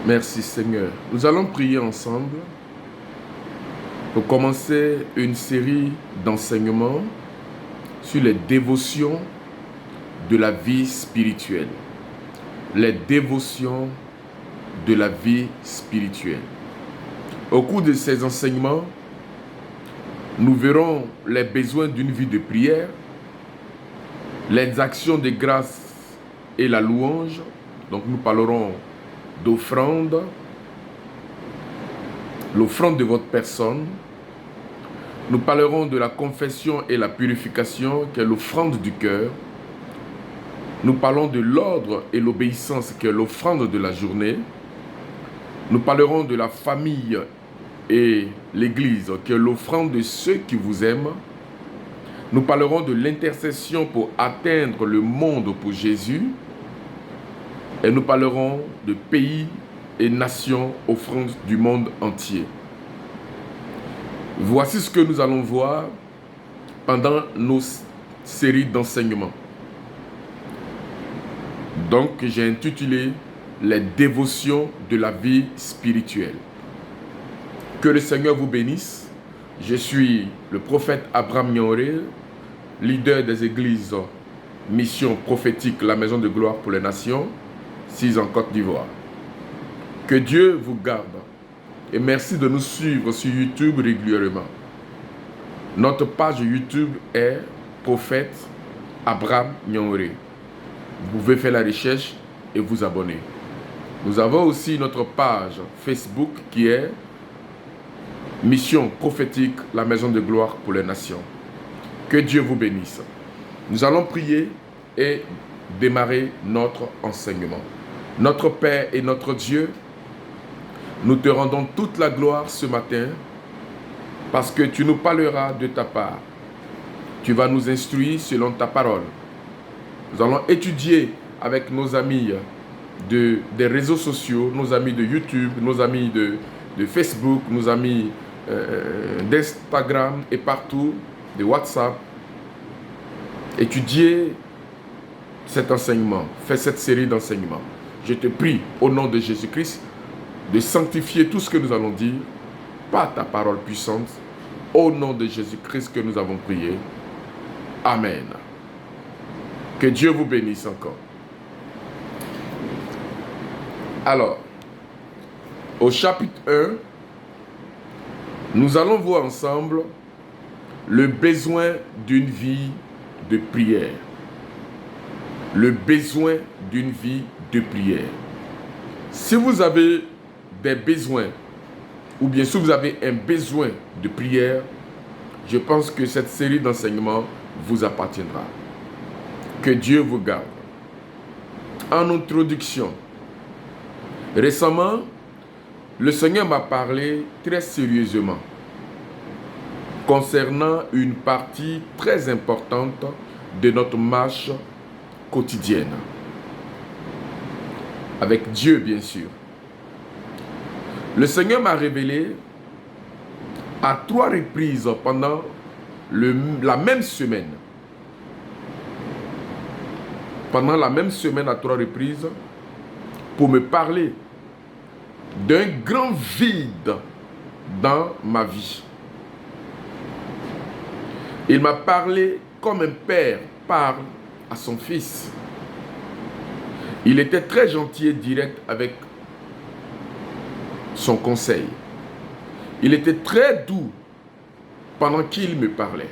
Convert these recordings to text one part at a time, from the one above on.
Merci Seigneur. Nous allons prier ensemble pour commencer une série d'enseignements sur les dévotions de la vie spirituelle. Les dévotions de la vie spirituelle. Au cours de ces enseignements, nous verrons les besoins d'une vie de prière, les actions de grâce et la louange. Donc nous parlerons d'offrande, l'offrande de votre personne. Nous parlerons de la confession et la purification, qui est l'offrande du cœur. Nous parlons de l'ordre et l'obéissance, qui est l'offrande de la journée. Nous parlerons de la famille et l'Église, qui est l'offrande de ceux qui vous aiment. Nous parlerons de l'intercession pour atteindre le monde pour Jésus. Et nous parlerons de pays et nations, offrandes du monde entier. Voici ce que nous allons voir pendant nos séries d'enseignements. Donc, j'ai intitulé « Les dévotions de la vie spirituelle ». Que le Seigneur vous bénisse. Je suis le prophète Abraham Nyaoré, leader des églises Mission prophétique, la maison de gloire pour les nations, 6 en Côte d'Ivoire. Que Dieu vous garde et merci de nous suivre sur YouTube régulièrement. Notre page YouTube est Prophète Abraham Nyaoré. Vous pouvez faire la recherche et vous abonner. Nous avons aussi notre page Facebook qui est Mission prophétique, la maison de gloire pour les nations. Que Dieu vous bénisse. Nous allons prier et démarrer notre enseignement. Notre Père et notre Dieu, nous te rendons toute la gloire ce matin parce que tu nous parleras de ta part. Tu vas nous instruire selon ta parole. Nous allons étudier avec nos amis des réseaux sociaux, nos amis de YouTube, nos amis de Facebook, nos amis d'Instagram et partout, de WhatsApp. Étudier cet enseignement, faire cette série d'enseignements. Je te prie, au nom de Jésus-Christ, de sanctifier tout ce que nous allons dire par ta parole puissante. Au nom de Jésus-Christ que nous avons prié. Amen. Que Dieu vous bénisse encore. Alors, au chapitre 1, nous allons voir ensemble le besoin d'une vie de prière. Le besoin d'une vie de prière. Si vous avez des besoins, ou bien si vous avez un besoin de prière, je pense que cette série d'enseignements vous appartiendra. Que Dieu vous garde. En introduction, récemment, le Seigneur m'a parlé très sérieusement concernant une partie très importante de notre marche quotidienne. Avec Dieu, bien sûr. Le Seigneur m'a révélé à 3 reprises pendant la même semaine. Pendant la même semaine, à 3 reprises, pour me parler d'un grand vide dans ma vie. Il m'a parlé comme un père parle à son fils. Il était très gentil et direct avec son conseil. Il était très doux pendant qu'il me parlait.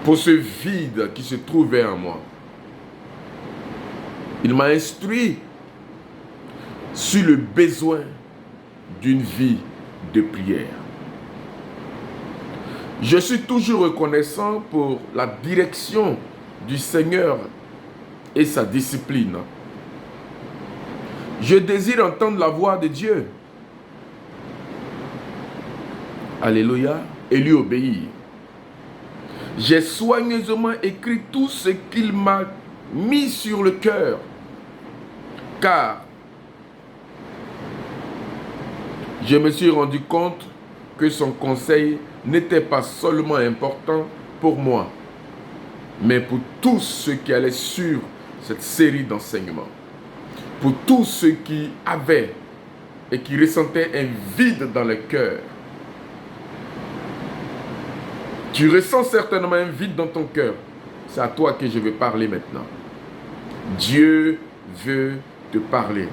Pour ce vide qui se trouvait en moi, il m'a instruit sur le besoin d'une vie de prière. Je suis toujours reconnaissant pour la direction du Seigneur et sa discipline. Je désire entendre la voix de Dieu. Alléluia. Et lui obéir. J'ai soigneusement écrit tout ce qu'il m'a mis sur le cœur. Car je me suis rendu compte que son conseil n'était pas seulement important pour moi, mais pour tous ceux qui allaient sur cette série d'enseignements. pour tous ceux qui avaient et qui ressentaient un vide dans le cœur. Tu ressens certainement un vide dans ton cœur. C'est à toi que je vais parler maintenant. Dieu veut te parler.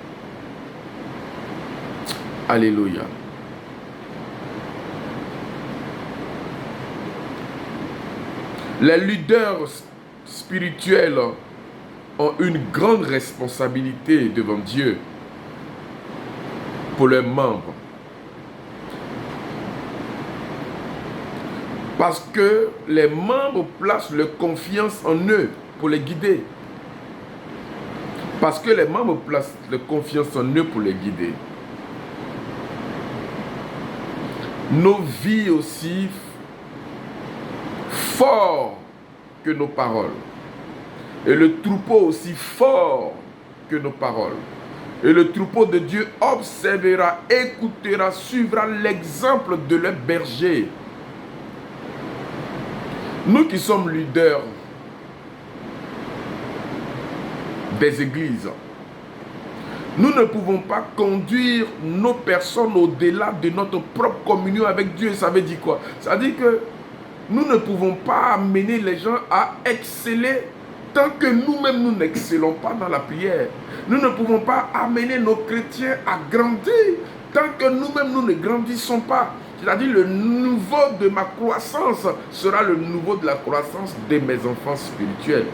Alléluia. Les leaders spirituels ont une grande responsabilité devant Dieu pour leurs membres. Parce que les membres placent leur confiance en eux pour les guider. Parce que les membres placent leur confiance en eux pour les guider. Nos vies aussi fort que nos paroles. Et le troupeau aussi fort que nos paroles. Et le troupeau de Dieu observera, écoutera, suivra l'exemple de leur berger. Nous qui sommes leaders des églises, nous ne pouvons pas conduire nos personnes au-delà de notre propre communion avec Dieu. Ça veut dire quoi? Ça veut dire que nous ne pouvons pas amener les gens à exceller tant que nous-mêmes nous n'excellons pas dans la prière. Nous ne pouvons pas amener nos chrétiens à grandir tant que nous-mêmes nous ne grandissons pas. C'est-à-dire le niveau de ma croissance sera le niveau de la croissance de mes enfants spirituels.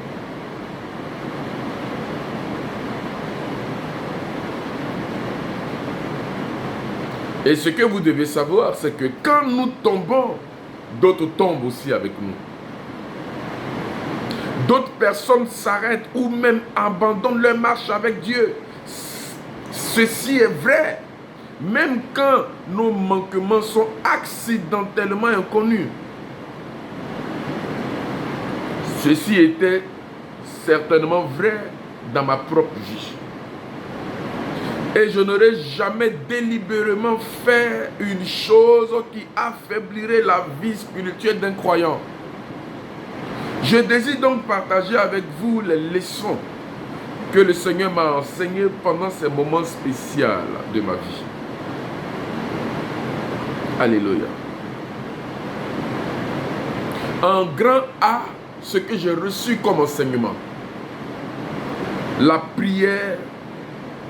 Et ce que vous devez savoir, c'est que quand nous tombons, d'autres tombent aussi avec nous. D'autres personnes s'arrêtent ou même abandonnent leur marche avec Dieu. Ceci est vrai. Même quand nos manquements sont accidentellement inconnus. Ceci était certainement vrai dans ma propre vie. Et je n'aurais jamais délibérément fait une chose qui affaiblirait la vie spirituelle d'un croyant. Je désire donc partager avec vous les leçons que le Seigneur m'a enseignées pendant ces moments spéciaux de ma vie. Alléluia. En grand A, ce que j'ai reçu comme enseignement. La prière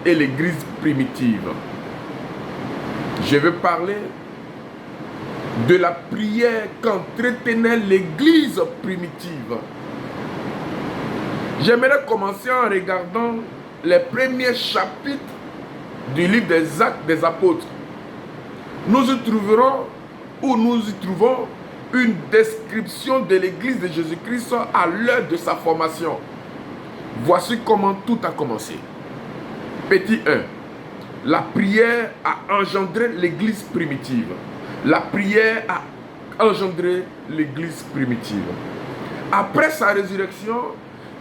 et l'église primitive. Je vais parler de la prière qu'entretenait l'église primitive. J'aimerais commencer en regardant les premiers chapitres du livre des Actes des Apôtres. Nous y trouverons, ou nous y trouvons, une description de l'église de Jésus-Christ à l'heure de sa formation. Voici comment tout a commencé. Petit 1. La prière a engendré l'église primitive. La prière a engendré l'église primitive. Après sa résurrection,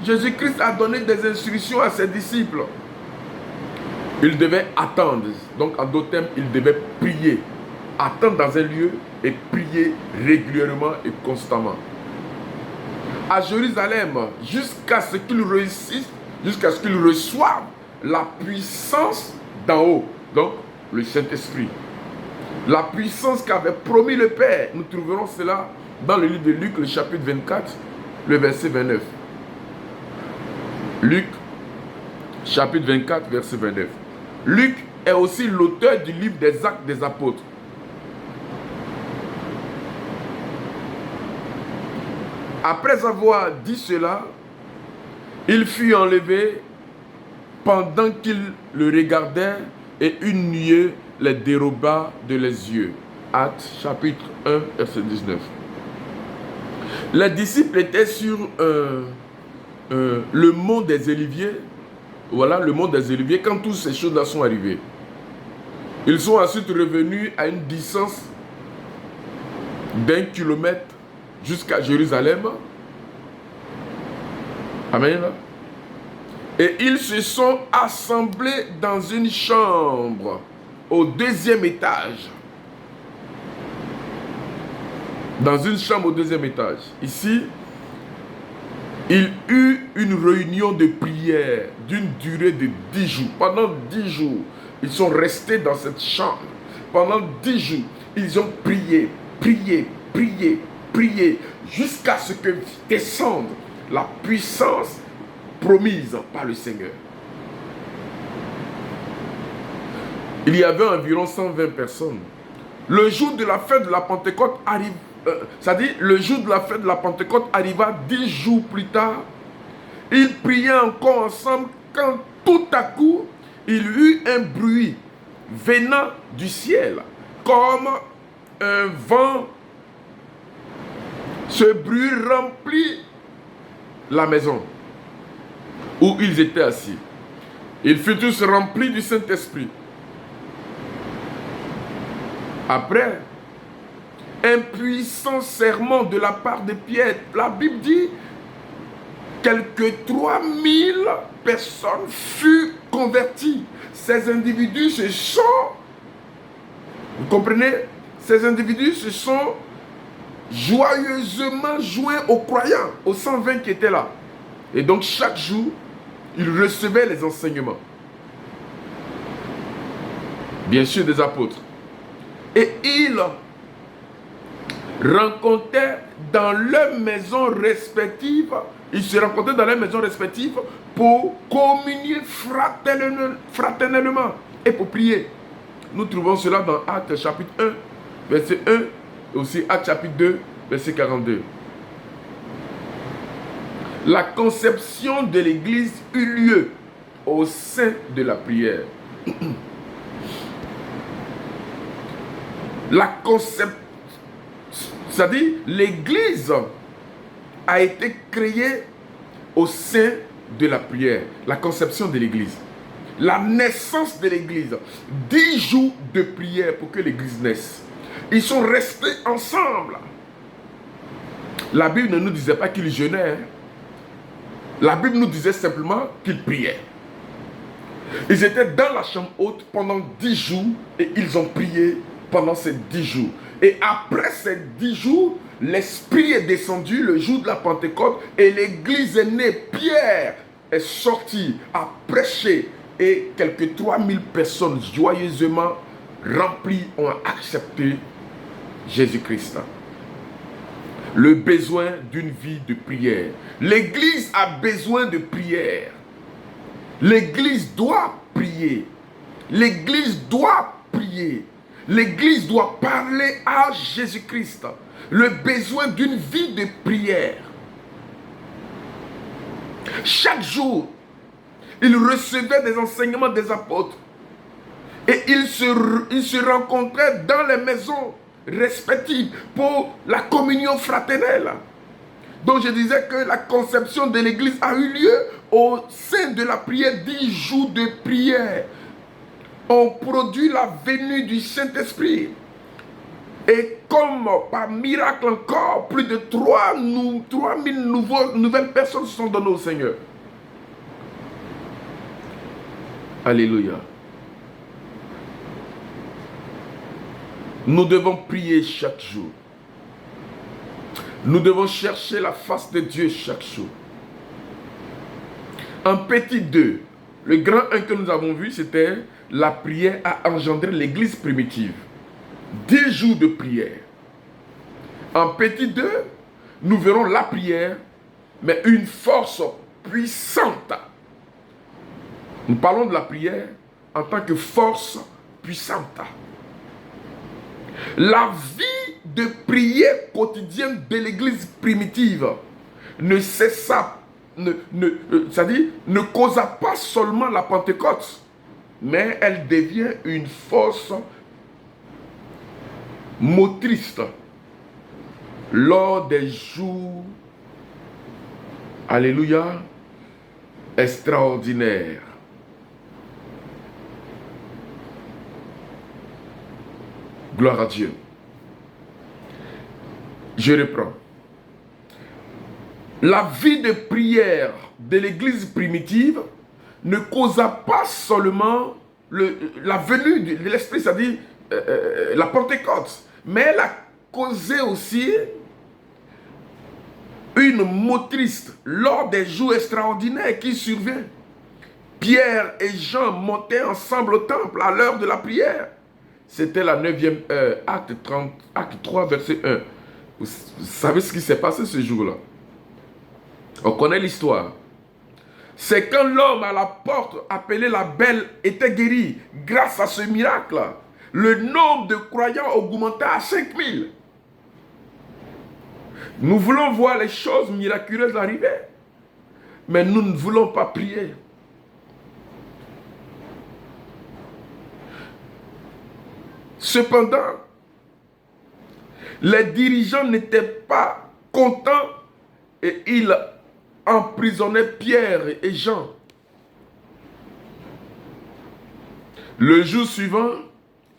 Jésus-Christ a donné des instructions à ses disciples. Ils devaient attendre. Donc en d'autres termes, ils devaient prier. Attendre dans un lieu et prier régulièrement et constamment. À Jérusalem, jusqu'à ce qu'ils réussissent, jusqu'à ce qu'ils reçoivent la puissance d'en haut. Donc le Saint-Esprit. La puissance qu'avait promis le Père. Nous trouverons cela dans le livre de Luc, le chapitre 24, le verset 29. Luc, chapitre 24, verset 29. Luc est aussi l'auteur du livre des Actes des Apôtres. Après avoir dit cela, il fut enlevé pendant qu'il le regardait et une nuée les déroba de les yeux. Actes chapitre 1, verset 19. Les disciples étaient sur le mont des Oliviers. Voilà, le mont des Oliviers, quand toutes ces choses-là sont arrivées. Ils sont ensuite revenus à une distance d'1 kilomètre jusqu'à Jérusalem. Amen. Et ils se sont assemblés dans une chambre au 2e étage. Dans une chambre au 2e étage. Ici, Il eut une réunion de prière d'une durée de 10 jours. Pendant 10 jours, ils sont restés dans cette chambre. Pendant 10 jours, ils ont prié, prié, prié, prié, jusqu'à ce que descende la puissance promise par le Seigneur. Il y avait environ 120 personnes. Le jour de la fête de la Pentecôte arrive. C'est-à-dire, le jour de la fête de la Pentecôte arriva 10 jours plus tard. Ils priaient encore ensemble quand tout à coup, il y eut un bruit venant du ciel, comme un vent. Ce bruit remplit la maison où ils étaient assis. Ils furent tous remplis du Saint-Esprit. Après, un puissant sermon de la part de Pierre. La Bible dit quelques 3000 personnes furent converties. Ces individus se sont, vous comprenez, ces individus se sont joyeusement joints aux croyants, aux 120 qui étaient là. Et donc chaque jour, ils recevaient les enseignements. Bien sûr des apôtres. Et ils rencontraient dans leurs maisons respectives, ils se rencontraient dans leurs maisons respectives pour communier fraternellement et pour prier. Nous trouvons cela dans Actes chapitre 1, verset 1, et aussi Actes chapitre 2, verset 42. La conception de l'Église eut lieu au sein de la prière. La conception, c'est-à-dire l'Église a été créée au sein de la prière. La conception de l'Église. La naissance de l'Église. 10 jours de prière pour que l'Église naisse. Ils sont restés ensemble. La Bible ne nous disait pas qu'ils jeûnaient. La Bible nous disait simplement qu'ils priaient. Ils étaient dans la chambre haute pendant 10 jours et ils ont prié pendant ces 10 jours. Et après ces 10 jours, l'Esprit est descendu le jour de la Pentecôte et l'Église est née. Pierre est sorti, a prêché et quelques 3000 personnes joyeusement remplies ont accepté Jésus-Christ. Le besoin d'une vie de prière. L'Église a besoin de prière. L'Église doit prier. L'Église doit prier. L'Église doit parler à Jésus-Christ. Le besoin d'une vie de prière. Chaque jour, il recevait des enseignements des apôtres. Et ils se rencontraient dans les maisons respectives pour la communion fraternelle. Donc je disais que la conception de l'Église a eu lieu au sein de la prière, 10 jours de prière. On produit la venue du Saint-Esprit. Et comme par miracle encore, plus de 3000 nouvelles personnes se sont données au Seigneur. Alléluia. Nous devons prier chaque jour. Nous devons chercher la face de Dieu chaque jour. En petit 2, le grand 1 que nous avons vu, c'était la prière a engendré l'église primitive. 10 jours de prière. En petit 2, nous verrons la prière, mais une force puissante. Nous parlons de la prière en tant que force puissante. La vie de prière quotidienne de l'église primitive ne cessa, c'est-à-dire ne causa pas seulement la Pentecôte, mais elle devient une force motrice lors des jours, alléluia, extraordinaires. Gloire à Dieu. Je reprends. La vie de prière de l'église primitive ne causa pas seulement la venue de l'Esprit, c'est-à-dire la Pentecôte, mais elle a causé aussi une une motrice lors des jours extraordinaires qui surviennent. Pierre et Jean montaient ensemble au temple à l'heure de la prière. C'était la 9e heure, acte 3, verset 1. Vous savez ce qui s'est passé ce jour-là? On connaît l'histoire. C'est quand l'homme à la porte, appelé la Belle, était guéri. Grâce à ce miracle, le nombre de croyants augmenta à 5000. Nous voulons voir les choses miraculeuses arriver, mais nous ne voulons pas prier. Cependant, les dirigeants n'étaient pas contents et ils emprisonnaient Pierre et Jean. Le jour suivant,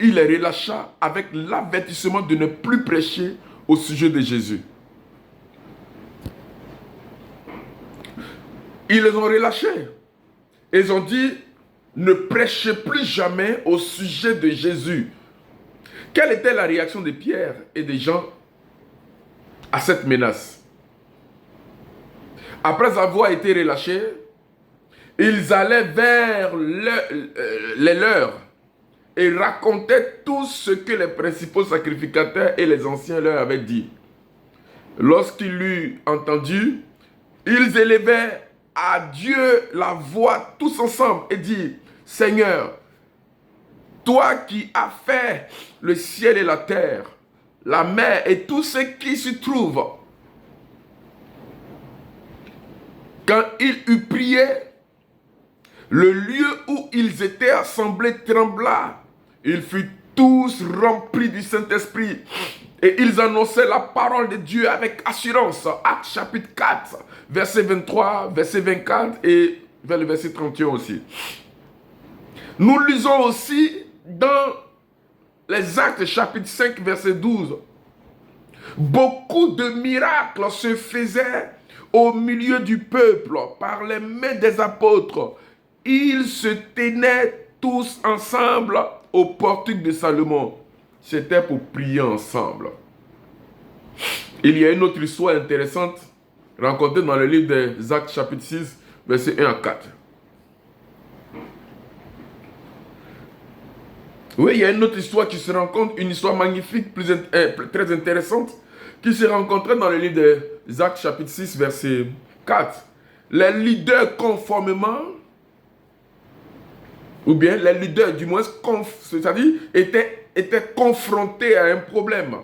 il les relâcha avec l'avertissement de ne plus prêcher au sujet de Jésus. Ils les ont relâchés. Ils ont dit, ne prêchez plus jamais au sujet de Jésus. Quelle était la réaction de Pierre et des gens à cette menace? Après avoir été relâchés, ils allaient vers les leurs et racontaient tout ce que les principaux sacrificateurs et les anciens leur avaient dit. Lorsqu'ils l'eurent entendu, ils élevaient à Dieu la voix tous ensemble et dit, Seigneur, toi qui as fait le ciel et la terre, la mer et tout ce qui s'y trouve. Quand ils eurent prié, le lieu où ils étaient assemblés trembla. Ils furent tous remplis du Saint-Esprit et ils annonçaient la parole de Dieu avec assurance. Actes chapitre 4, verset 23, verset 24 et vers le verset 31 aussi. Nous lisons aussi dans les Actes chapitre 5, verset 12. Beaucoup de miracles se faisaient au milieu du peuple par les mains des apôtres. Ils se tenaient tous ensemble au portique de Salomon. C'était pour prier ensemble. Il y a une autre histoire intéressante rencontrée dans le livre des Actes chapitre 6, verset 1 à 4. Oui, il y a une autre histoire qui se rencontre, une histoire magnifique, très intéressante, qui se rencontrait dans le livre des Actes chapitre 6, verset 4. Les leaders conformément, ou bien les leaders du moins, c'est-à-dire étaient confrontés à un problème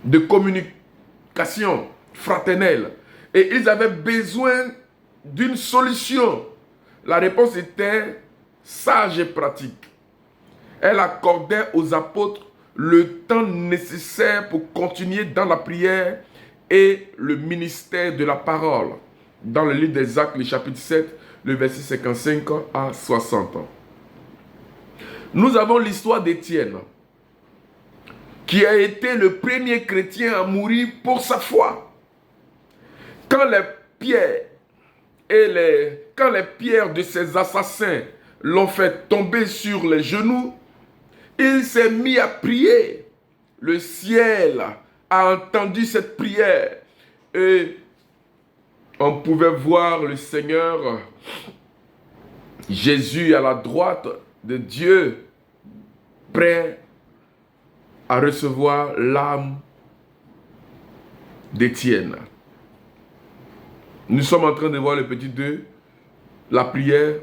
de communication fraternelle. Et ils avaient besoin d'une solution. La réponse était sage et pratique. Elle accordait aux apôtres le temps nécessaire pour continuer dans la prière et le ministère de la parole. Dans le livre des Actes, le chapitre 7, le verset 55 à 60. Nous avons l'histoire d'Étienne, qui a été le premier chrétien à mourir pour sa foi. Quand les pierres de ses assassins l'ont fait tomber sur les genoux, il s'est mis à prier. Le ciel a entendu cette prière et on pouvait voir le Seigneur Jésus à la droite de Dieu, prêt à recevoir l'âme d'Étienne. Nous sommes en train de voir le petit 2, la prière,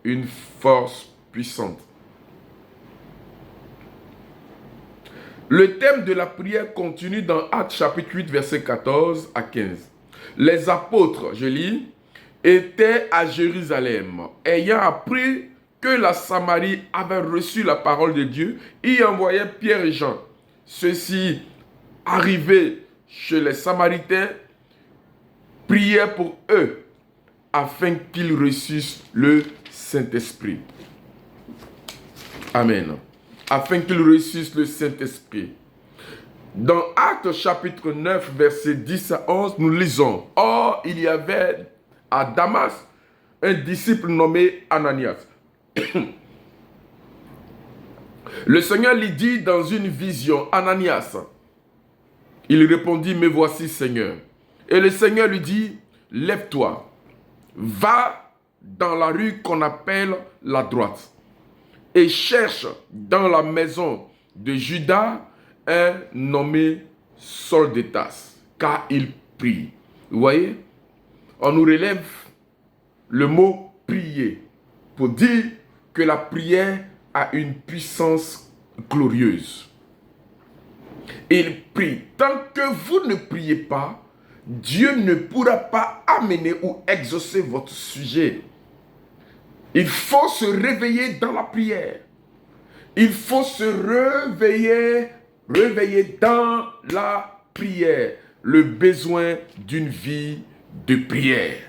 une force puissante. Le thème de la prière continue dans Actes chapitre 8, verset 14 à 15. Les apôtres, je lis, étaient à Jérusalem, ayant appris que la Samarie avait reçu la parole de Dieu, y envoyaient Pierre et Jean. Ceux-ci, arrivés chez les Samaritains, priaient pour eux, afin qu'ils reçussent le Saint-Esprit. Amen. Afin qu'ils reçussent le Saint-Esprit. Dans Actes chapitre 9, verset 10 à 11, nous lisons, « Or, il y avait à Damas un disciple nommé Ananias. Le Seigneur lui dit dans une vision, « Ananias. » Il répondit, « Me voici, Seigneur. » Et le Seigneur lui dit, lève-toi, va dans la rue qu'on appelle la droite et cherche dans la maison de Judas un nommé Soldétas, car il prie. Vous voyez, on nous relève le mot prier pour dire que la prière a une puissance glorieuse. Il prie. Tant que vous ne priez pas, Dieu ne pourra pas amener ou exaucer votre sujet. Il faut se réveiller dans la prière. Il faut se réveiller dans la prière. Le besoin d'une vie de prière.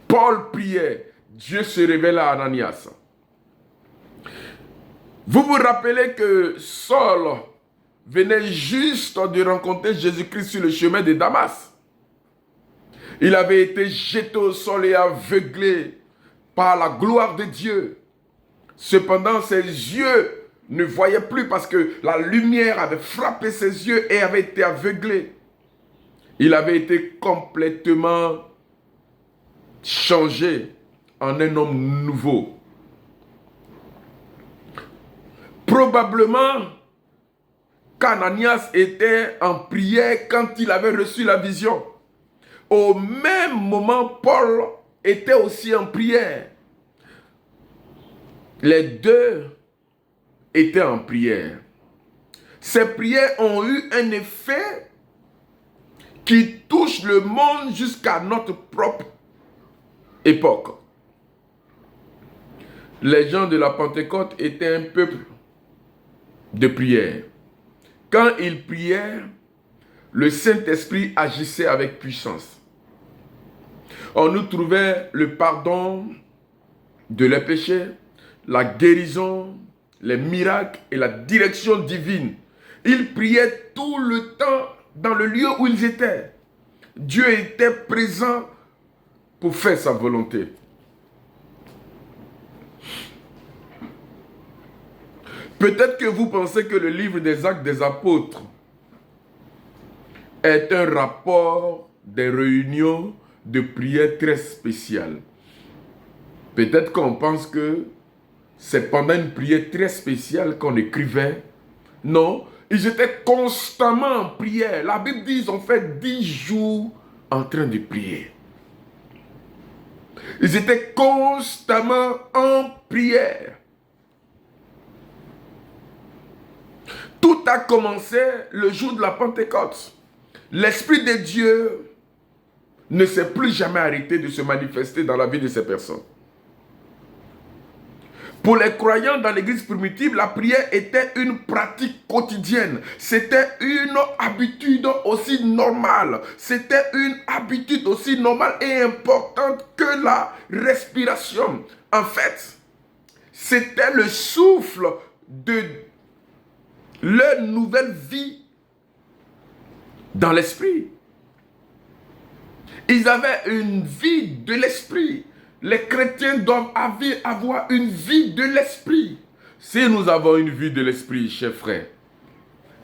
Paul priait. Dieu se révèle à Ananias. Vous vous rappelez que Saul venait juste de rencontrer Jésus-Christ sur le chemin de Damas. Il avait été jeté au sol et aveuglé par la gloire de Dieu. Cependant, ses yeux ne voyaient plus parce que la lumière avait frappé ses yeux et avait été aveuglé. Il avait été complètement changé en un homme nouveau. Probablement qu'Ananias était en prière quand il avait reçu la vision. Au même moment, Paul était aussi en prière. Les deux étaient en prière. Ces prières ont eu un effet qui touche le monde jusqu'à notre propre époque. Les gens de la Pentecôte étaient un peuple de prière. Quand ils priaient, le Saint-Esprit agissait avec puissance. On nous trouvait le pardon de leurs péchés, la guérison, les miracles et la direction divine. Ils priaient tout le temps dans le lieu où ils étaient. Dieu était présent pour faire sa volonté. Peut-être que vous pensez que le livre des Actes des Apôtres est un rapport des réunions de prière très spéciales. Peut-être qu'on pense que c'est pendant une prière très spéciale qu'on écrivait. Non, ils étaient constamment en prière. La Bible dit qu'ils ont fait 10 jours en train de prier. Ils étaient constamment en prière. Tout a commencé le jour de la Pentecôte. L'Esprit de Dieu ne s'est plus jamais arrêté de se manifester dans la vie de ces personnes. Pour les croyants dans l'église primitive, la prière était une pratique quotidienne. C'était une habitude aussi normale. C'était une habitude aussi normale et importante que la respiration. En fait, c'était le souffle de leur nouvelle vie dans l'esprit. Ils avaient une vie de l'esprit. Les chrétiens doivent avoir une vie de l'esprit. Si nous avons une vie de l'esprit, chers frères,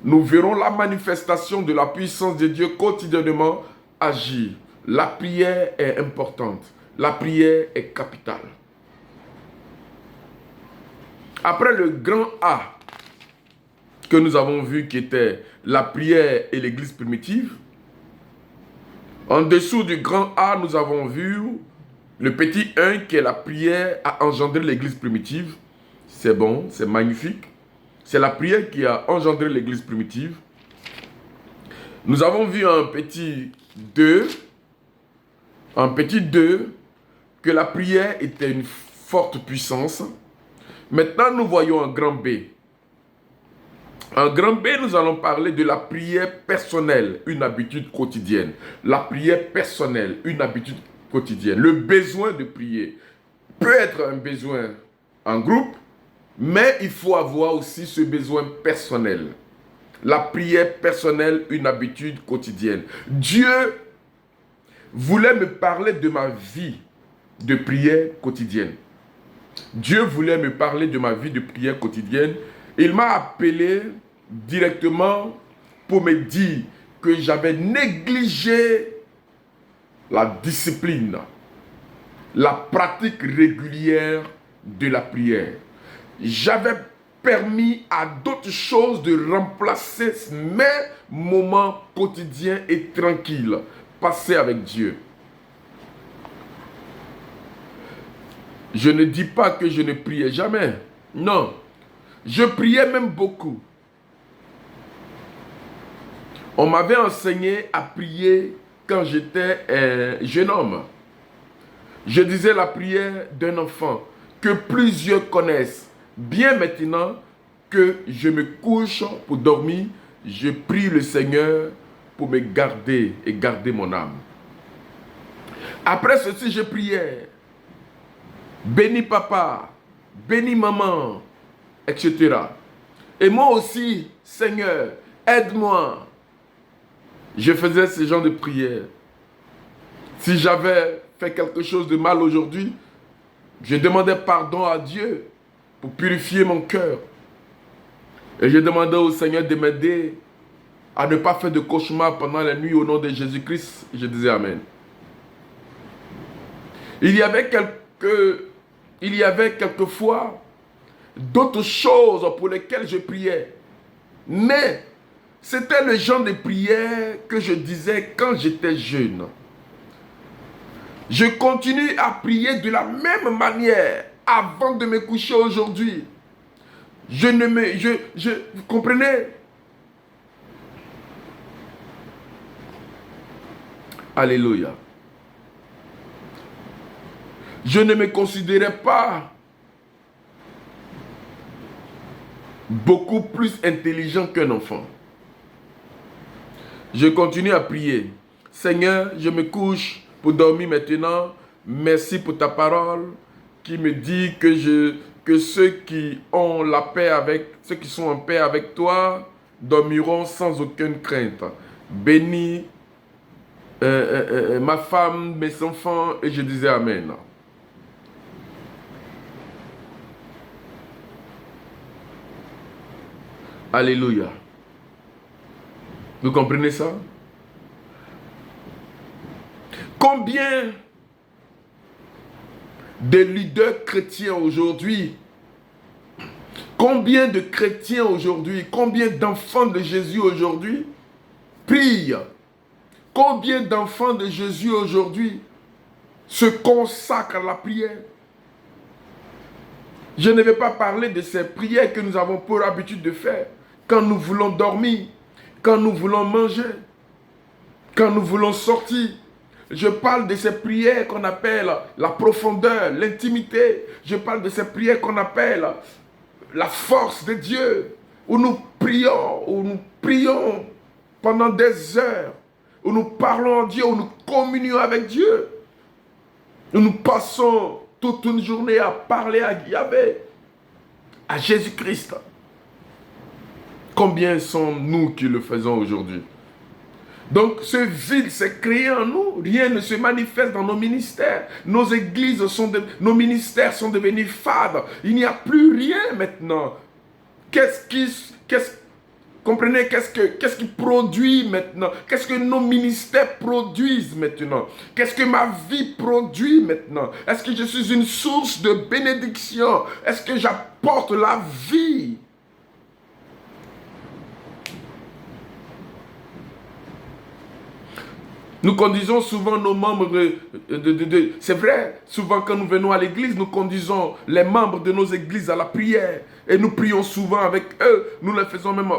nous verrons la manifestation de la puissance de Dieu quotidiennement agir. La prière est importante. La prière est capitale. Après le grand A que nous avons vu qui était la prière et l'église primitive, en dessous du grand A, nous avons vu le petit 1 qui est la prière a engendré l'église primitive. C'est bon, c'est magnifique. C'est la prière qui a engendré l'église primitive. Nous avons vu un petit 2, que la prière était une forte puissance. Maintenant, nous voyons un grand B. En grand B, nous allons parler de la prière personnelle, une habitude quotidienne. La prière personnelle, une habitude quotidienne. Le besoin de prier peut être un besoin en groupe, mais il faut avoir aussi ce besoin personnel. La prière personnelle, une habitude quotidienne. Dieu voulait me parler de ma vie de prière quotidienne. Dieu voulait me parler de ma vie de prière quotidienne. Il m'a appelé directement pour me dire que j'avais négligé la discipline, la pratique régulière de la prière. J'avais permis à d'autres choses de remplacer mes moments quotidiens et tranquilles passés avec Dieu. Je ne dis pas que je ne priais jamais. Non. Je priais même beaucoup. On m'avait enseigné à prier quand j'étais un jeune homme. Je disais la prière d'un enfant que plusieurs connaissent. Bien maintenant que je me couche pour dormir, je prie le Seigneur pour me garder et garder mon âme. Après ceci, je priais. Bénis papa, bénis maman, etc. Et moi aussi, Seigneur, aide-moi. Je faisais ce genre de prière. Si j'avais fait quelque chose de mal aujourd'hui, je demandais pardon à Dieu pour purifier mon cœur. Et je demandais au Seigneur de m'aider à ne pas faire de cauchemars pendant la nuit au nom de Jésus-Christ. Je disais Amen. Il y avait quelquefois d'autres choses pour lesquelles je priais. Mais c'était le genre de prière que je disais quand j'étais jeune. Je continue à prier de la même manière avant de me coucher aujourd'hui. Vous comprenez? Alléluia. Je ne me considérais pas beaucoup plus intelligent qu'un enfant. Je continue à prier. Seigneur, je me couche pour dormir maintenant. Merci pour ta parole qui me dit que ceux qui ont la paix ceux qui sont en paix avec toi dormiront sans aucune crainte. Bénis ma femme, mes enfants, et je disais Amen. Alléluia. Vous comprenez ça? Combien de leaders chrétiens aujourd'hui, combien de chrétiens aujourd'hui, combien d'enfants de Jésus aujourd'hui prient? Combien d'enfants de Jésus aujourd'hui se consacrent à la prière? Je ne vais pas parler de ces prières que nous avons pour habitude de faire quand nous voulons dormir, quand nous voulons manger, quand nous voulons sortir. Je parle de ces prières qu'on appelle la profondeur, l'intimité. Je parle de ces prières qu'on appelle la force de Dieu, où nous prions pendant des heures, où nous parlons à Dieu, où nous communions avec Dieu, où nous passons toute une journée à parler à Yahvé, à Jésus-Christ. Combien sommes-nous qui le faisons aujourd'hui? Donc ce vide s'est créé en nous. Rien ne se manifeste dans nos ministères. Nos églises nos ministères sont devenus fades. Il n'y a plus rien maintenant. Comprenez, qu'est-ce qui produit maintenant? Qu'est-ce que nos ministères produisent maintenant? Qu'est-ce que ma vie produit maintenant? Est-ce que je suis une source de bénédiction? Est-ce que j'apporte la vie? Nous conduisons souvent nos membres c'est vrai, souvent quand nous venons à l'église, nous conduisons les membres de nos églises à la prière. Et nous prions souvent avec eux. Nous les faisons même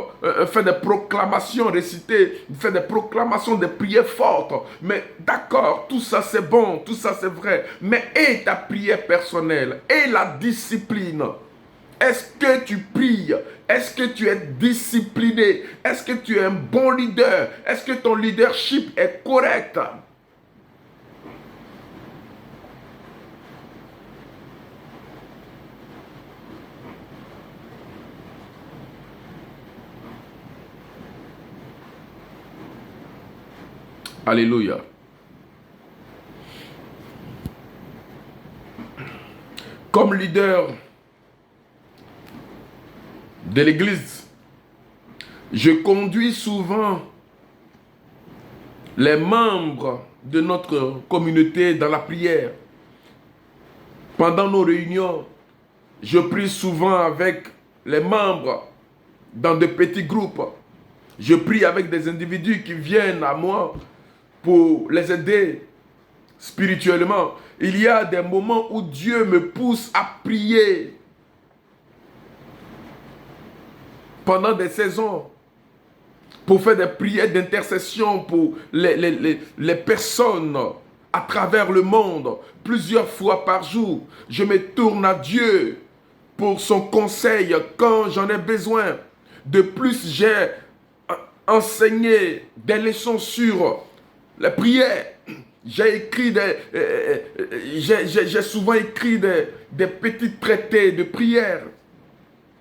faire des proclamations, réciter, faire des proclamations, des prières fortes. Mais d'accord, tout ça c'est bon, tout ça c'est vrai. Mais et ta prière personnelle, et la discipline? Est-ce que tu pries? Est-ce que tu es discipliné? Est-ce que tu es un bon leader? Est-ce que ton leadership est correct? Alléluia. Comme leader de l'église, je conduis souvent les membres de notre communauté dans la prière. Pendant nos réunions, je prie souvent avec les membres dans de petits groupes. Je prie avec des individus qui viennent à moi pour les aider spirituellement. Il y a des moments où Dieu me pousse à prier pendant des saisons pour faire des prières d'intercession pour les personnes à travers le monde. Plusieurs fois par jour, je me tourne à Dieu pour son conseil quand j'en ai besoin. De plus, j'ai enseigné des leçons sur les prières. J'ai souvent écrit des petits traités de prière,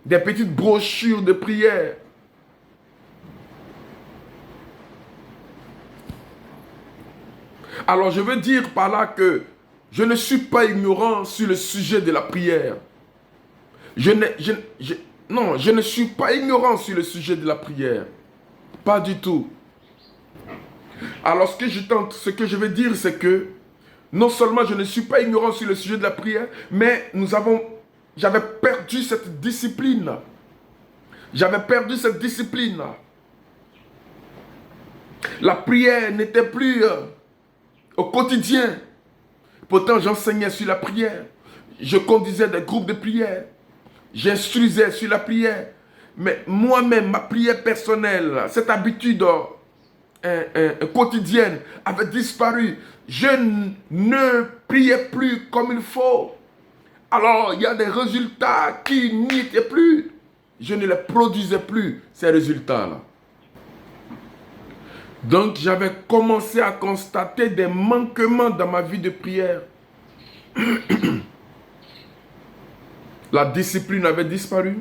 des petites brochures de prière. Alors je veux dire par là que je ne suis pas ignorant sur le sujet de la prière. Je ne suis pas ignorant sur le sujet de la prière. Pas du tout. Alors ce que je veux dire, c'est que non seulement je ne suis pas ignorant sur le sujet de la prière, mais j'avais perdu cette discipline. J'avais perdu cette discipline. La prière n'était plus au quotidien. Pourtant, j'enseignais sur la prière. Je conduisais des groupes de prière. J'instruisais sur la prière. Mais moi-même, ma prière personnelle, cette habitude quotidienne avait disparu. Je ne priais plus comme il faut. Alors, il y a des résultats qui n'y étaient plus. Je ne les produisais plus, ces résultats-là. Donc, j'avais commencé à constater des manquements dans ma vie de prière. La discipline avait disparu.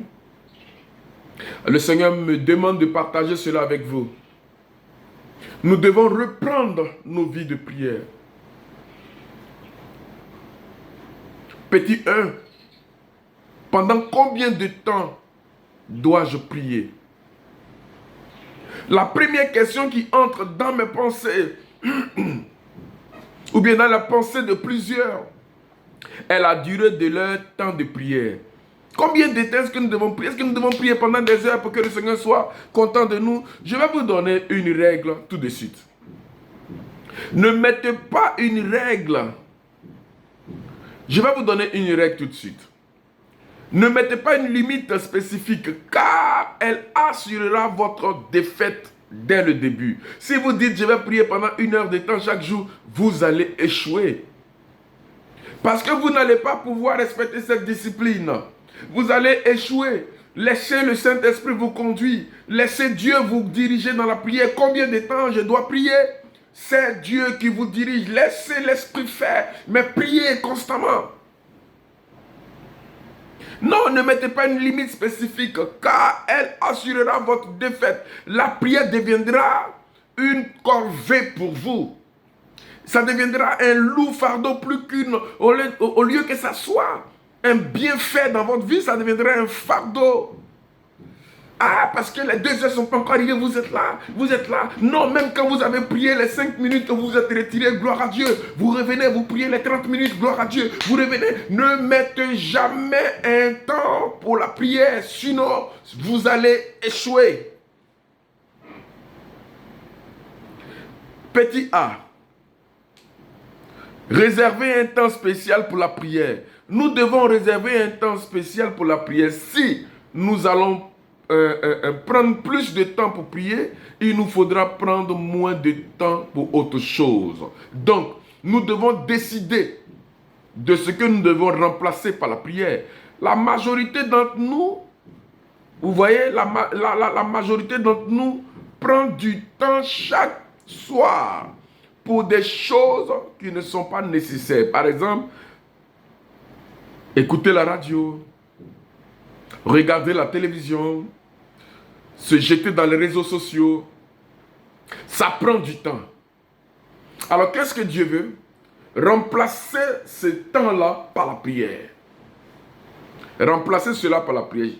Le Seigneur me demande de partager cela avec vous. Nous devons reprendre nos vies de prière. Petit 1. Pendant combien de temps dois-je prier? La première question qui entre dans mes pensées, ou bien dans la pensée de plusieurs, est la durée de leur temps de prière. Combien de temps est-ce que nous devons prier? Est-ce que nous devons prier pendant des heures pour que le Seigneur soit content de nous? Je vais vous donner une règle tout de suite. Ne mettez pas une règle. Je vais vous donner une règle tout de suite. Ne mettez pas une limite spécifique, car elle assurera votre défaite dès le début. Si vous dites, je vais prier pendant 1 heure de temps chaque jour, vous allez échouer. Parce que vous n'allez pas pouvoir respecter cette discipline. Vous allez échouer. Laissez le Saint-Esprit vous conduire. Laissez Dieu vous diriger dans la prière. Combien de temps je dois prier? C'est Dieu qui vous dirige. Laissez l'Esprit faire, mais priez constamment. Non, ne mettez pas une limite spécifique, car elle assurera votre défaite. La prière deviendra une corvée pour vous. Ça deviendra un lourd fardeau plus qu'une... Au lieu que ça soit un bienfait dans votre vie, ça deviendra un fardeau. Ah, parce que les 2 heures ne sont pas encore arrivées, vous êtes là, vous êtes là. Non, même quand vous avez prié les 5 minutes, vous vous êtes retiré, gloire à Dieu. Vous revenez, vous priez les 30 minutes, gloire à Dieu. Vous revenez. Ne mettez jamais un temps pour la prière, sinon vous allez échouer. Petit A. Réservez un temps spécial pour la prière. Nous devons réserver un temps spécial pour la prière. Si nous allons prendre plus de temps pour prier, il nous faudra prendre moins de temps pour autre chose. Donc, nous devons décider de ce que nous devons remplacer par la prière. La majorité d'entre nous, vous voyez, la majorité d'entre nous prend du temps chaque soir pour des choses qui ne sont pas nécessaires. Par exemple, écouter la radio, regarder la télévision, se jeter dans les réseaux sociaux. Ça prend du temps. Alors qu'est-ce que Dieu veut? Remplacer ce temps-là par la prière. Remplacer cela par la prière.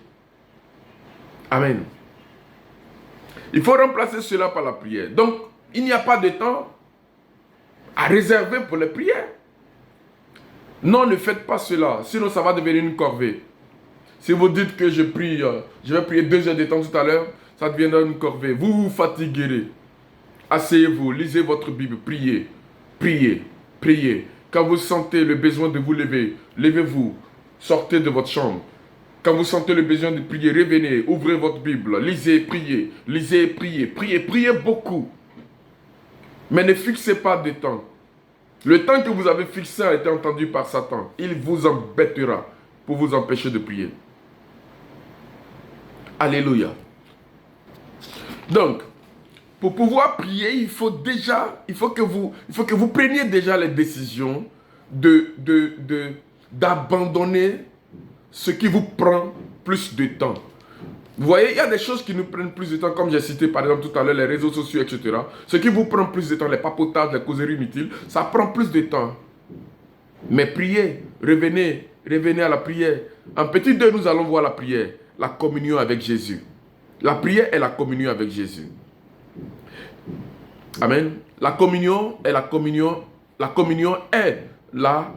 Amen. Il faut remplacer cela par la prière. Donc, il n'y a pas de temps. à réserver pour les prières. Non, ne faites pas cela, sinon ça va devenir une corvée. Si vous dites que je prie, je vais prier 2 heures de temps tout à l'heure, ça deviendra une corvée. Vous vous fatiguerez. Asseyez-vous, lisez votre Bible, priez, priez, priez. Quand vous sentez le besoin de vous lever, levez-vous, sortez de votre chambre. Quand vous sentez le besoin de prier, revenez, ouvrez votre Bible, lisez, priez, priez, priez beaucoup. Mais ne fixez pas de temps. Le temps que vous avez fixé a été entendu par Satan. Il vous embêtera pour vous empêcher de prier. Alléluia. Donc, pour pouvoir prier, il faut que vous preniez déjà les décisions d'abandonner ce qui vous prend plus de temps. Vous voyez, il y a des choses qui nous prennent plus de temps, comme j'ai cité par exemple tout à l'heure, les réseaux sociaux, etc. Ce qui vous prend plus de temps, les papotages, les causeries inutiles, ça prend plus de temps. Mais priez, revenez à la prière. En petit 2, nous allons voir la prière, la communion avec Jésus. La prière est la communion avec Jésus. Amen. La communion est la communion. La communion est la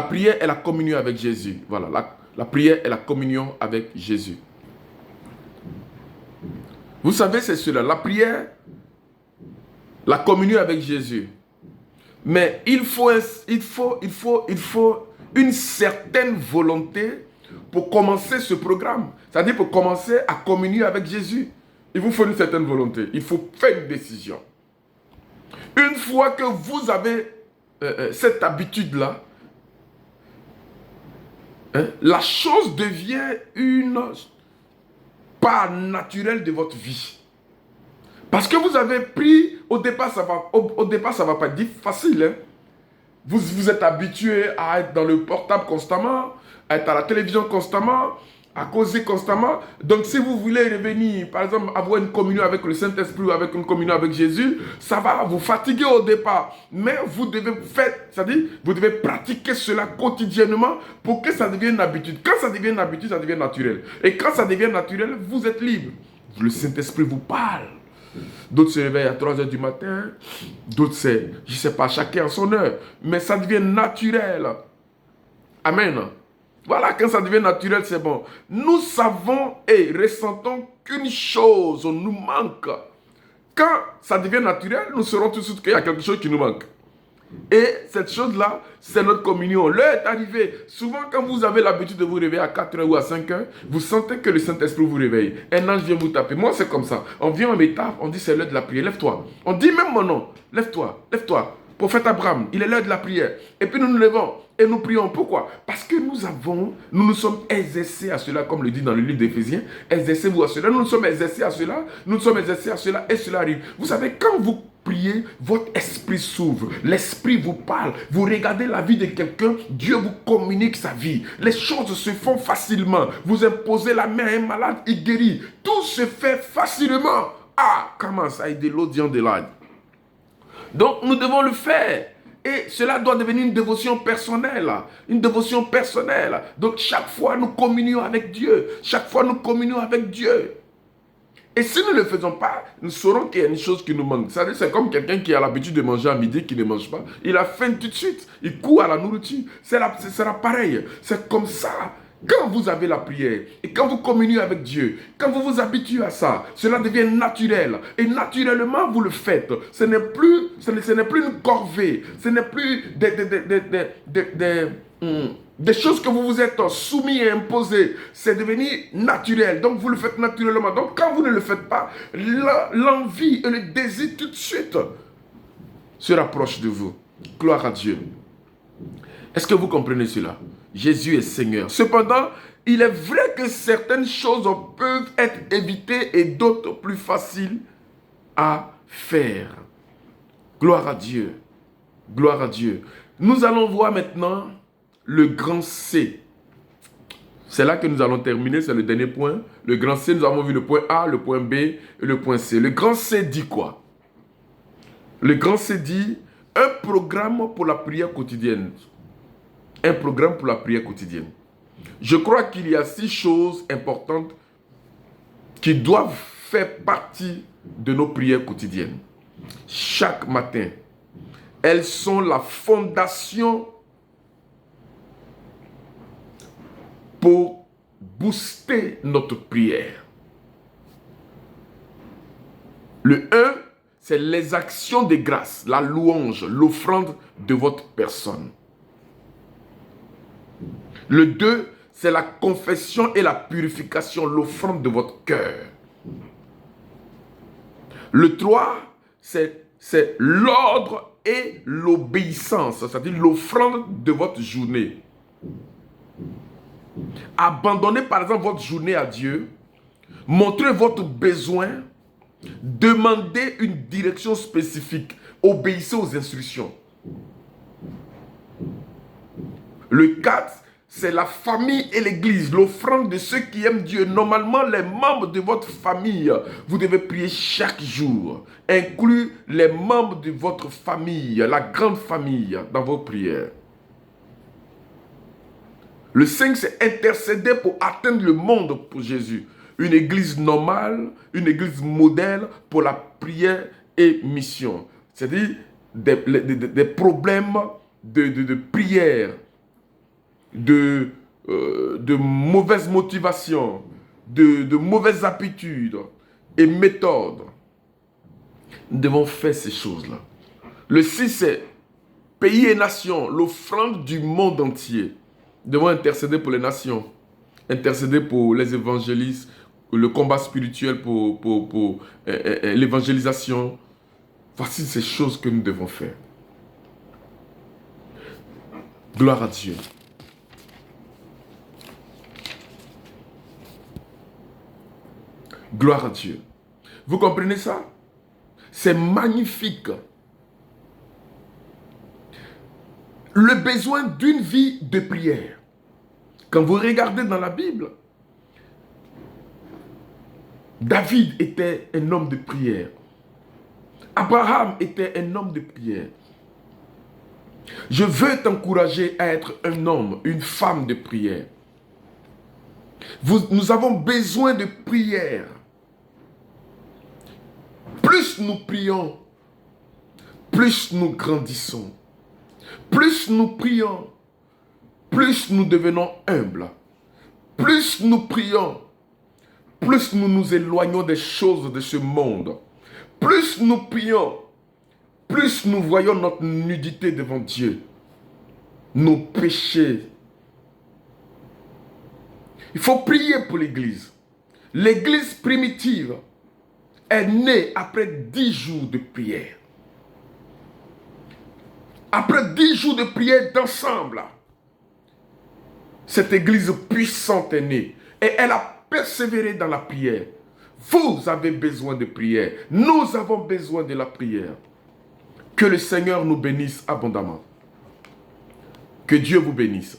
prière est la communion avec Jésus. Voilà, la prière est la communion avec Jésus. Vous savez, c'est cela. La prière, la communion avec Jésus. Mais il faut une certaine volonté pour commencer ce programme. C'est-à-dire pour commencer à communier avec Jésus. Il vous faut une certaine volonté. Il faut faire une décision. Une fois que vous avez cette habitude-là, la chose devient une part naturelle de votre vie. Parce que vous avez pris, au départ, ça va pas être facile. Hein? Vous êtes habitué à être dans le portable constamment, à être à la télévision constamment, à causer constamment. Donc, si vous voulez revenir, par exemple, avoir une communion avec le Saint-Esprit ou avec une communion avec Jésus, ça va vous fatiguer au départ. Mais vous devez faire, c'est-à-dire, vous devez pratiquer cela quotidiennement pour que ça devienne une habitude. Quand ça devient une habitude, ça devient naturel. Et quand ça devient naturel, vous êtes libre. Le Saint-Esprit vous parle. D'autres se réveillent à 3 heures du matin, d'autres c'est, je ne sais pas, chacun à son heure. Mais ça devient naturel. Amen. Voilà, quand ça devient naturel, c'est bon. Nous savons et ressentons qu'une chose nous manque. Quand ça devient naturel, nous saurons tout de suite qu'il y a quelque chose qui nous manque. Et cette chose-là, c'est notre communion. L'heure est arrivée. Souvent, quand vous avez l'habitude de vous réveiller à 4 heures ou à 5 heures, vous sentez que le Saint-Esprit vous réveille. Un ange vient vous taper. Moi, c'est comme ça. On vient, on me tape, on dit c'est l'heure de la prière. Lève-toi. On dit même mon nom. Lève-toi, lève-toi. Prophète Abraham, il est l'heure de la prière. Et puis nous nous levons et nous prions. Pourquoi? Parce que nous nous sommes exercés à cela, comme le dit dans le livre d'Éphésiens. Exercez-vous à cela. Nous nous sommes exercés à cela. Nous nous sommes exercés à cela et cela arrive. Vous savez, quand vous priez, votre esprit s'ouvre. L'esprit vous parle. Vous regardez la vie de quelqu'un, Dieu vous communique sa vie. Les choses se font facilement. Vous imposez la main à un malade, il guérit. Tout se fait facilement. Ah, comment ça aide l'audience de l'âge. Donc, nous devons le faire. Et cela doit devenir une dévotion personnelle. Une dévotion personnelle. Donc, chaque fois, nous communions avec Dieu. Chaque fois, nous communions avec Dieu. Et si nous ne le faisons pas, nous saurons qu'il y a une chose qui nous manque. C'est comme quelqu'un qui a l'habitude de manger à midi, qui ne mange pas. Il a faim tout de suite. Il court à la nourriture. Ce sera pareil. C'est comme ça. Quand vous avez la prière et quand vous communiez avec Dieu, quand vous vous habituez à ça, cela devient naturel. Et naturellement, vous le faites. Ce n'est plus une corvée. Ce n'est plus des choses que vous vous êtes soumis et imposées. C'est devenu naturel. Donc, vous le faites naturellement. Donc, quand vous ne le faites pas, l'envie et le désir tout de suite se rapprochent de vous. Gloire à Dieu. Est-ce que vous comprenez cela? Jésus est Seigneur. Cependant, il est vrai que certaines choses peuvent être évitées et d'autres plus faciles à faire. Gloire à Dieu. Gloire à Dieu. Nous allons voir maintenant le grand C. C'est là que nous allons terminer, c'est le dernier point. Le grand C, nous avons vu le point A, le point B et le point C. Le grand C dit quoi? Le grand C dit un programme pour la prière quotidienne. Un programme pour la prière quotidienne. Je crois qu'il y a 6 choses importantes qui doivent faire partie de nos prières quotidiennes. Chaque matin, Elles sont la fondation pour booster notre prière. Le 1, c'est les actions de grâce, la louange, l'offrande de votre personne. Le 2, c'est la confession et la purification, l'offrande de votre cœur. Le 3, c'est l'ordre et l'obéissance, c'est-à-dire l'offrande de votre journée. Abandonnez par exemple votre journée à Dieu, montrez votre besoin, demandez une direction spécifique, obéissez aux instructions. Le 4, c'est la famille et l'église, l'offrande de ceux qui aiment Dieu. Normalement, les membres de votre famille, vous devez prier chaque jour. Inclus les membres de votre famille, la grande famille, dans vos prières. Le 5, c'est intercéder pour atteindre le monde pour Jésus. Une église normale, une église modèle pour la prière et mission. C'est-à-dire des problèmes de prière, de mauvaises motivations, de mauvaises habitudes et méthodes. Nous devons faire ces choses-là. Le 6, c'est pays et nations, l'offrande du monde entier. Nous devons intercéder pour les nations, intercéder pour les évangélistes, le combat spirituel pour l'évangélisation. Voici ces choses que nous devons faire. Gloire à Dieu. Gloire à Dieu. Vous comprenez ça? C'est magnifique. Le besoin d'une vie de prière. Quand vous regardez dans la Bible, David était un homme de prière. Abraham était un homme de prière. Je veux t'encourager à être un homme, une femme de prière. Nous avons besoin de prière. Plus nous prions, plus nous grandissons. Plus nous prions, plus nous devenons humbles. Plus nous prions, plus nous nous éloignons des choses de ce monde. Plus nous prions, plus nous voyons notre nudité devant Dieu. Nos péchés. Il faut prier pour l'Église. L'Église primitive est née après 10 jours de prière. Après 10 jours de prière d'ensemble, cette église puissante est née. Et elle a persévéré dans la prière. Vous avez besoin de prière. Nous avons besoin de la prière. Que le Seigneur nous bénisse abondamment. Que Dieu vous bénisse.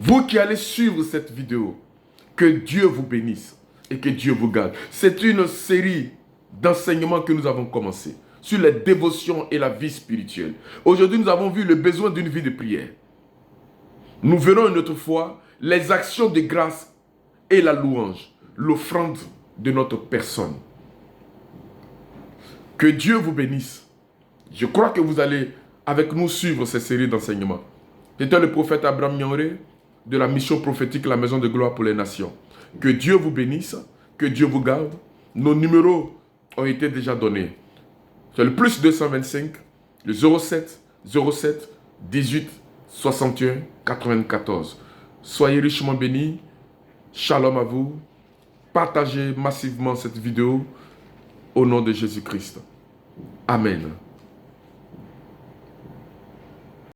Vous qui allez suivre cette vidéo, que Dieu vous bénisse et que Dieu vous garde. C'est une série d'enseignements que nous avons commencé sur les dévotions et la vie spirituelle. Aujourd'hui, nous avons vu le besoin d'une vie de prière. Nous verrons une autre fois les actions de grâce et la louange, l'offrande de notre personne. Que Dieu vous bénisse. Je crois que vous allez avec nous suivre cette série d'enseignements. J'étais le prophète Abraham Nyanré de la mission prophétique La Maison de Gloire pour les Nations. Que Dieu vous bénisse, que Dieu vous garde. Nos numéros ont été déjà donnés. C'est le plus 225, le 07 07 18 61 94. Soyez richement bénis. Shalom à vous. Partagez massivement cette vidéo au nom de Jésus-Christ. Amen.